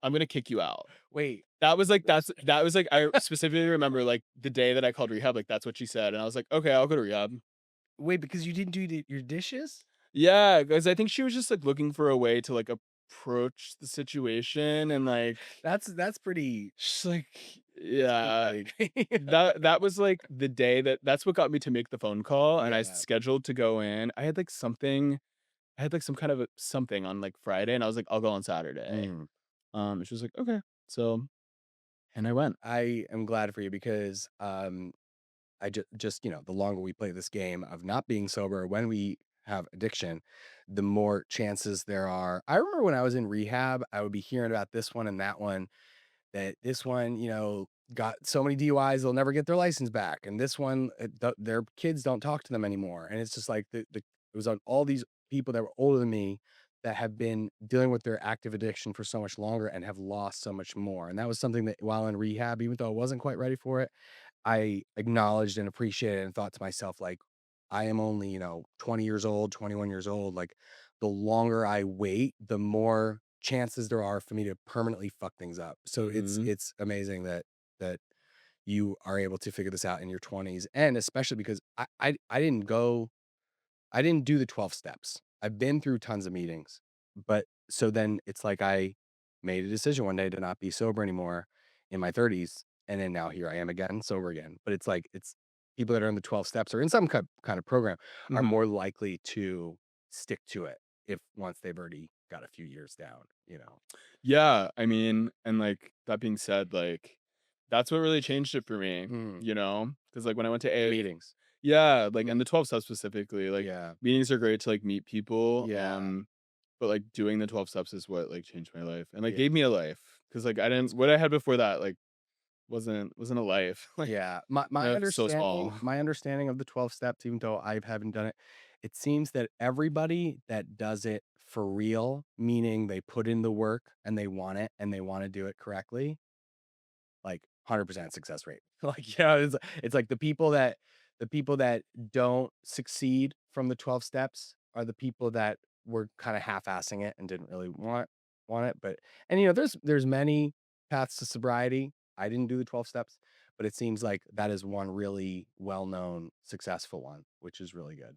I'm gonna kick you out." Wait, That was, like, I specifically remember, like, the day that I called rehab, like, that's what she said, and I was like, "Okay, I'll go to rehab." wait, because you didn't do your dishes? Yeah, because I think she was just, like, looking for a way to, like, approach the situation and, like, That's pretty, she's like that's pretty yeah. petty. That was, like, the day that's what got me to make the phone call, and I Yeah. scheduled to go in. I had, like, some kind of a something on, like, Friday, and I was like, "I'll go on Saturday." Mm. And she was like, "Okay." So and I went. I am glad for you because I just, the longer we play this game of not being sober when we have addiction, the more chances there are. I remember when I was in rehab, I would be hearing about this one and that one, that this one, got so many DUIs, they'll never get their license back. And this one, their kids don't talk to them anymore. And it's just like it was on all these people that were older than me that have been dealing with their active addiction for so much longer and have lost so much more. And that was something that while in rehab, even though I wasn't quite ready for it, I acknowledged and appreciated and thought to myself, like, I am only, 20 years old, 21 years old. Like, the longer I wait, the more chances there are for me to permanently fuck things up. So Mhm. it's amazing that you are able to figure this out in your 20s. And especially because I didn't do the 12 steps. I've been through tons of meetings, but so then it's like I made a decision one day to not be sober anymore in my 30s. And then now here I am again, sober again. But it's like, it's people that are in the 12 steps or in some kind of program are Mhm. more likely to stick to it if once they've already got a few years down. Yeah, I mean, and, like, that being said, like, that's what really changed it for me, Mm, you know, because like, when I went to the A meetings. yeah, like, Mm, and the 12 steps specifically, like, yeah. meetings are great to, like, meet people, Yeah. but, like, doing the 12 steps is what, like, changed my life and, like, Yeah. gave me a life because like, I That's didn't what good. I had before that, like, wasn't a life, like, Yeah, my so small. understanding of the 12 steps, even though I haven't done it, it seems that everybody that does it for real, meaning they put in the work and they want it and they want to do it correctly, like 100% success rate. Like, yeah, it's like the people that don't succeed from the 12 steps are the people that were kind of half-assing it and didn't really want it. But and there's many paths to sobriety. I didn't do the 12 steps, but it seems like that is one really well-known successful one, which is really good.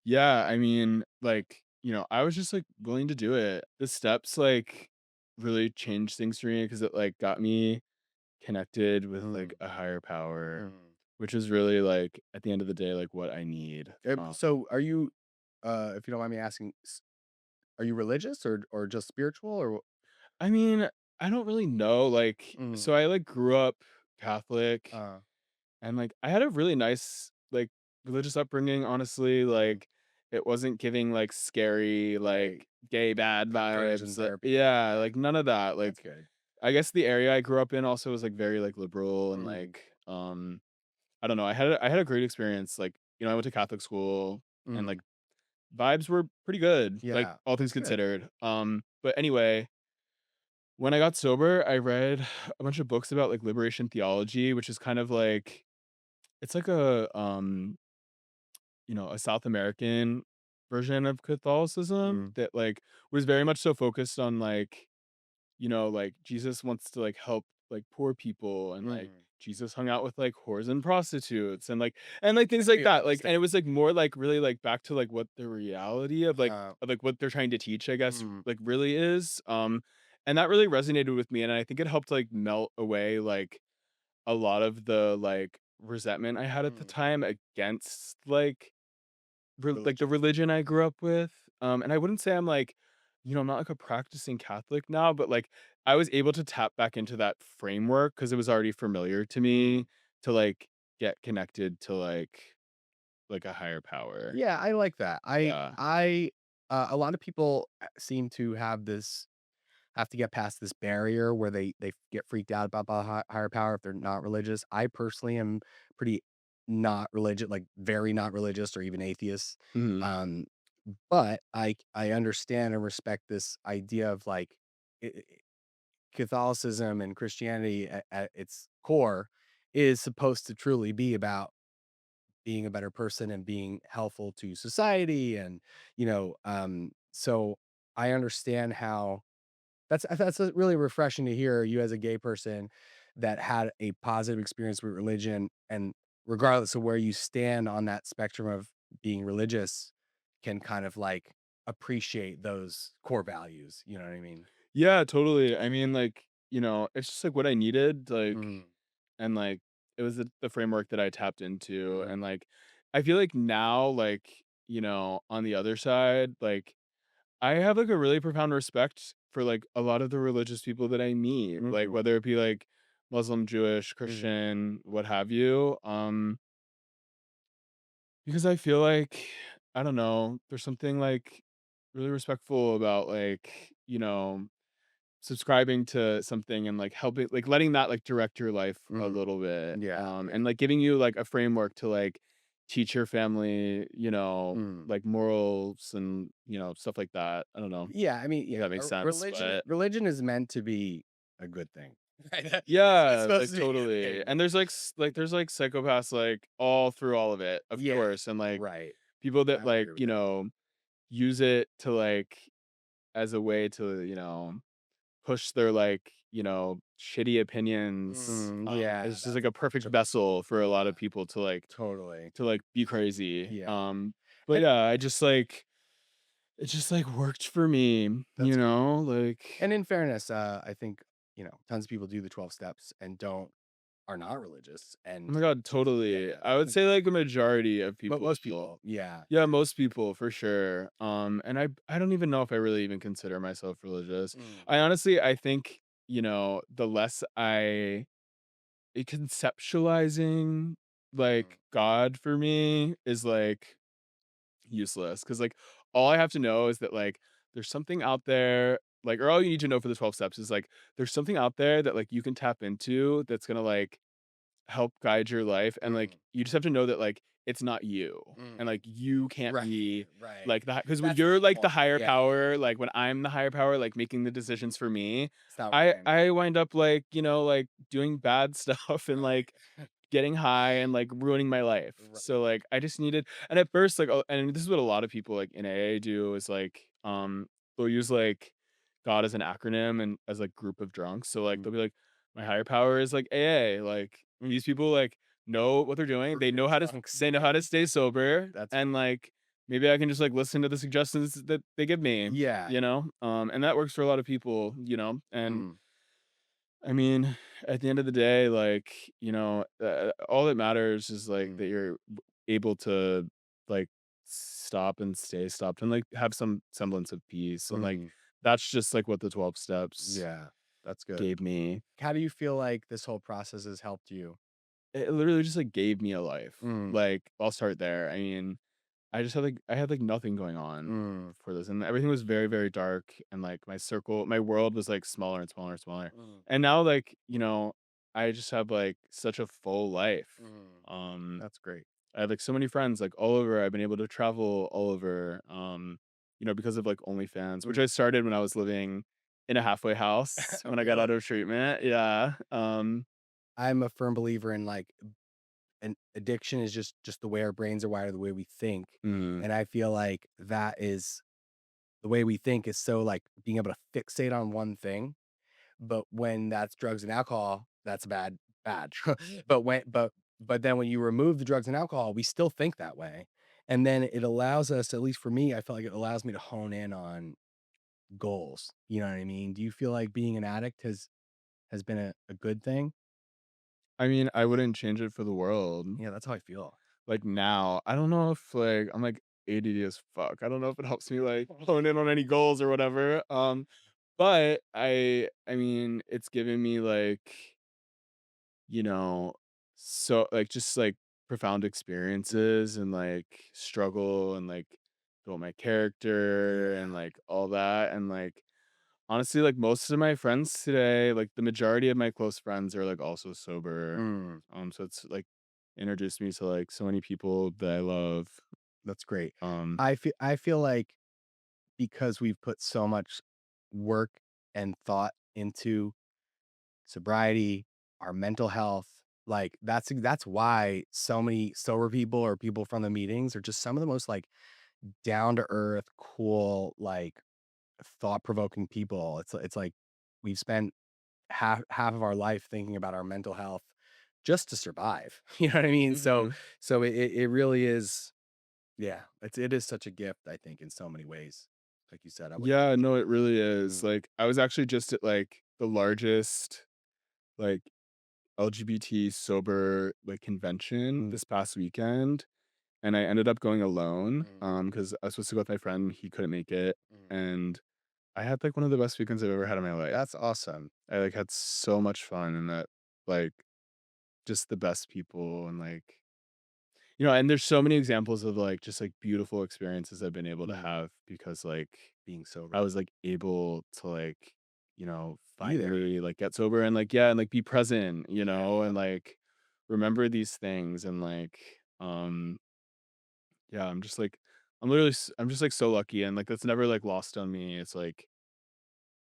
Yeah, I mean, like, I was just, like, willing to do it. The steps, like, really changed things for me because it, like, got me connected with, like, Mm, a higher power, mm. which is really, like, at the end of the day, like, what I need. So are you if you don't mind me asking, are you religious or just spiritual or I mean, I don't really know, like mm, so I, like, grew up Catholic, uh and, like, I had a really nice, like, religious upbringing, honestly, mm, like, it wasn't giving, like, scary, right. like, gay bad Conversion vibes, therapy. yeah, like, none of that, That's like, good. I guess the area I grew up in also was, like, very, like, liberal and, Mm, like, I don't know, I had a great experience, like, I went to Catholic school and, like, mm. vibes were pretty good, like, Yeah, all things that's good. considered, but anyway, when I got sober, I read a bunch of books about, like, liberation theology, which is kind of like it's like a South American version of Catholicism Mm, that, like, was very much so focused on, like, like, Jesus wants to, like, help, like, poor people and, like, mm. Jesus hung out with, like, whores and prostitutes and things like Yeah, that, like, interesting. and it was, like, more, like, really, like, back to, like, what the reality Uh, of, like, what they're trying to teach, I guess, mm, like, really is, and that really resonated with me, and I think it helped, like, melt away, like, a lot of the, like, resentment I had at the mm. time against, like, the Religion. religion I grew up with, and I wouldn't say I'm like, I'm not like a practicing Catholic now, but like I was able to tap back into that framework because it was already familiar to Mm. me to like get connected to like a higher power. Yeah, I like that. Yeah. A lot of people seem to have this. have to get past this barrier where they get freaked out about the higher power if they're not religious. I personally am pretty not religious, like very not religious or even atheist. Mhm. Um, but I understand and respect this idea of like Catholicism and Christianity at its core is supposed to truly be about being a better person and being helpful to society and so I understand how that's really refreshing to hear you as a gay person that had a positive experience with religion and regardless of where you stand on that spectrum of being religious can kind of like appreciate those core values, you know what I mean? Yeah, totally. I mean, like, it's just like what I needed, Mhm, and like it was the framework that I tapped into. mhm, And like I feel like now, like, on the other side, like I have like a really profound respect for like a lot of the religious people that I meet, like mhm, whether it be like Muslim, Jewish, mhm, Christian, what have you. Because I feel like, I don't know, there's something like really respectful about like, subscribing to something and like helping, like letting that like direct your life a mhm. little bit. Yeah, yeah. And like giving you like a framework to like teach your family, Mm. like morals and, stuff like that. I don't know Yeah, I mean, if yeah, that makes sense, but religion is meant to be a good thing, right? It's yeah, supposed like to be a good totally. thing. And there's like there's like psychopaths like all through all of it, of Yeah, course. And like right. people I that would like, agree with that. use it to like as a way to, push their like, shitty opinions. Yeah, It's just like that's a such perfect a vessel for a lot yeah, of people totally. to like be crazy. Yeah, But and yeah, I just like it just like worked for me, that's good. like And in fairness, I think, tons of people do the 12 steps and are not religious oh and my god, yeah, totally. yeah. I would say like a majority of But people. most people, yeah. Yeah, most people for sure. And I don't even know if I really even consider myself religious. Mm, I think, the less conceptualizing mhm, like God for me is like useless, because like all I have to know is that like there's something out there, like, or all you need to know for the 12 steps is like there's something out there that like you can tap into that's gonna like help guide your life. And mm, like you just have to know that like it's not you, mm. and like you can't Right, be right. like that, because when That's the you're key like the point. higher Yeah, power, like when I'm the higher power, like making the decisions for me, it's not i working. i wind up like, like doing bad stuff and like Right. getting high and like ruining my life. Right. So like I just needed, and at first like, and this is what a lot of people like in AA do is like they'll use like God as an acronym and as like group of drunks. So like they'll Mm, be like, my higher power is like AA. Like mm. these people like know what they're doing. Group They of know how to drunks. they know how to stay sober, That's and like maybe I can just like listen to the suggestions that they give me, yeah. and that works for a lot of people, and Mm, I mean, at the end of the day, like, all that matters is like mm, that you're able to like stop and stay stopped and like have some semblance of peace. And like mhm. that's just like what the 12 steps Yeah, that's good. gave me. How do you feel like this whole process has helped you? It literally just like gave me a life. Mm, Like I'll start there. I mean, I had like nothing going on mm, for this, and everything was very, very dark, and like my world was like smaller and smaller and smaller. mm, And now like, I just have like such a full life. mm. Um That's great. I have like so many friends like all over. I've been able to travel all over, because of like OnlyFans, which Mm. I started when I was living in a halfway house when I got out Really? of treatment. Yeah. I'm a firm believer in like an addiction is just the way our brains are wired, the way we think. mm, And I feel like that is the way we think is so like being able to fixate on one thing. But when that's drugs and alcohol, that's bad. but when but then when you remove the drugs and alcohol, we still think that way. And then it allows us, at least for me, I feel like it allows me to hone in on goals. You know what I mean? Do you feel like being an addict has been a good thing? I mean, I wouldn't change it for the world. Yeah, that's how I feel. Like now, I don't know if like I'm like ADD as fuck. I don't know if it helps me like hone in on any goals or whatever. But I mean, it's given me like, you know, so like just like profound Mm, experiences and like struggle and like build my character and yeah. like all that. And like honestly, like most of my friends today, like the majority of my close friends are like also sober. Mm, So it's like introduced me to like so many people that I love. that's great. Um, I feel like because we've put so much work and thought into sobriety, our mental health, like that's why so many sober people or people from the meetings are just some of the most like down to earth, cool, like thought provoking people. It's like we've spent half of our life thinking about our mental health just to survive. You know what I mean? So mhm. so it really is. Yeah, it is such a gift. I think in so many ways, like you said, I would. Yeah, no, it really is. Mm, Like I was actually just at like the largest like LGBT sober like convention mm, this past weekend, and I ended up going alone mm, because I was supposed to go with my friend, he couldn't make it, mm. and I had like one of the best weekends I've ever had in my life. That's awesome. I like had so much fun and that like just the best people and like and there's so many examples of like just like beautiful experiences I've been able to Mm, have because like being sober, I was like able to like be find it. there, like get sober and like yeah and like be present, Yeah. and like remember these things and like um yeah, I'm just like so lucky and like that's never like lost on me. It's like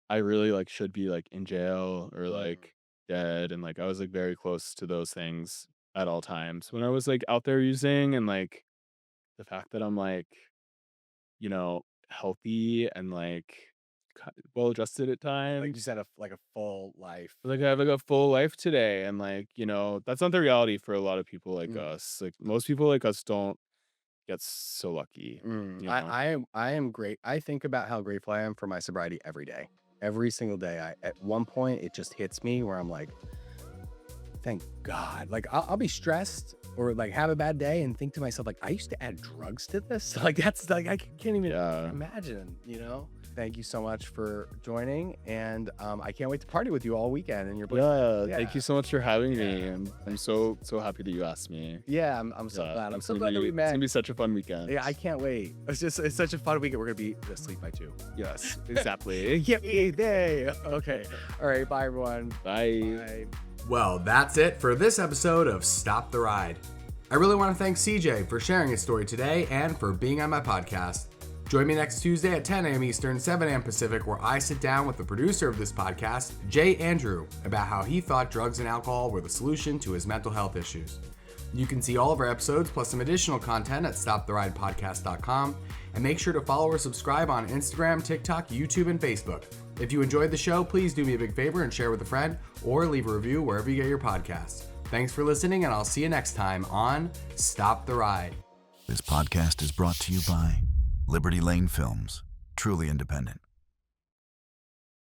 I really like should be like in jail or Mm, like dead and like I was like very close to those things at all times when I was like out there using and like the fact that I'm like, healthy and like well adjusted at like you times. said, like a full life. Like I have like a full life today and like, that's not the reality for a lot of people like Mm, us. Like most people like us don't get so lucky, mm. you I know. I am I am great. I think about how grateful I am for my sobriety every day. Every single day. At one point it just hits me where I'm like, thank God. Like I'll be stressed or like have a bad day and think to myself, like, I used to add drugs to this. Like that's like I can't even Yeah. imagine. Thank you so much for joining. And I can't wait to party with you all weekend and your Yeah, thank yeah. you so much for having me. Yeah. And I'm so happy that you asked me. Yeah, I'm so Yeah, glad. I'm it's so gonna glad that we it's gonna met. be such a fun weekend. Yeah, I can't wait. It's such a fun weekend. We're gonna be asleep by 2. Yes, exactly. Yay, day. Okay. All right, bye everyone. Bye. Bye. Well, that's it for this episode of Stop the Ride. I really want to thank CJ for sharing his story today and for being on my podcast. Join me next Tuesday at 10 a.m. Eastern, 7 a.m. Pacific, where I sit down with the producer of this podcast, Jay Andrew, about how he thought drugs and alcohol were the solution to his mental health issues. You can see all of our episodes plus some additional content at stoptheridepodcast.com, and make sure to follow or subscribe on Instagram, TikTok, YouTube, and Facebook. If you enjoyed the show, please do me a big favor and share with a friend or leave a review wherever you get your podcasts. Thanks for listening, and I'll see you next time on Stop the Ride. This podcast is brought to you by Liberty Lane Films, truly independent.